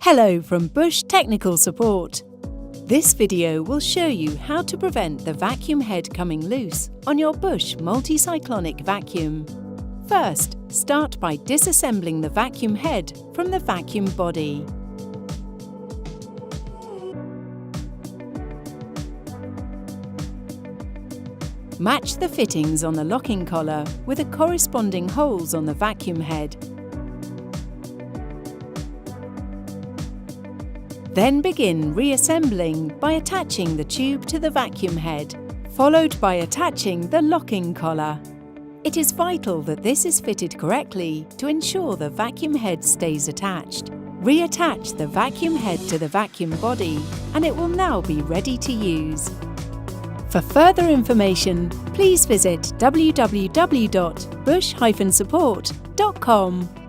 Hello from Bush Technical Support. This video will show you how to prevent the vacuum head coming loose on your Bush multi-cyclonic vacuum. First, start by disassembling the vacuum head from the vacuum body. Match the fittings on the locking collar with the corresponding holes on the vacuum head. Then begin reassembling by attaching the tube to the vacuum head, followed by attaching the locking collar. It is vital that this is fitted correctly to ensure the vacuum head stays attached. Reattach the vacuum head to the vacuum body and it will now be ready to use. For further information, please visit www.bush-support.com.